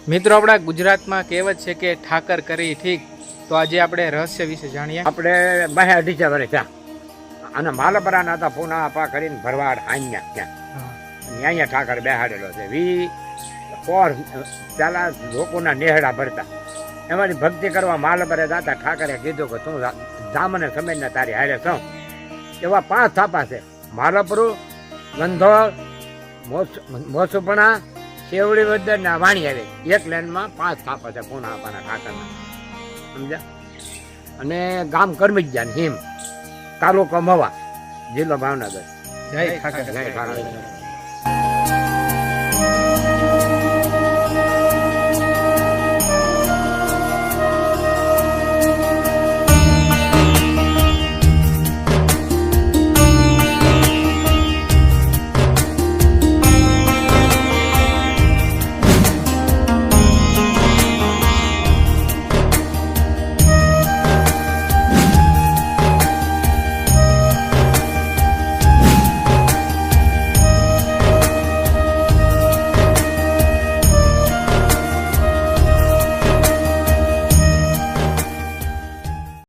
મિત્રો આપણા ગુજરાતમાં કહેવત છે કે ઠાકર કરી ઠીક, તો આજે આપણે રહસ્ય વિશે જાણીએ. આપણે 2-2.5 વર્ષ થયા અને માલપરાના હતા પૂના આપા કરીને ભરવાડ અહીંયા ત્યાં અહીંયા ઠાકર બેહાડેલો છે. પેલા લોકોના નેહડા ભરતા એમાંથી ભક્તિ કરવા માલપરે જતા. ઠાકરે કીધું કે તું જામને સમયને તારી હારે છો. એવા 5 થાપા છે: માલપરું, ગંધોળ, મોસુપણા, શેવડી વદર ને વાણી આવે. એક લાઈનમાં 5 થાપા છે પૂના આપાના ઠાકરના, સમજ્યા? અને ગામ કરમજ્યા હિમ, તાલુકો મવા, જિલ્લો ભાવનગર. જય ઠાકર. જય ઠાકર.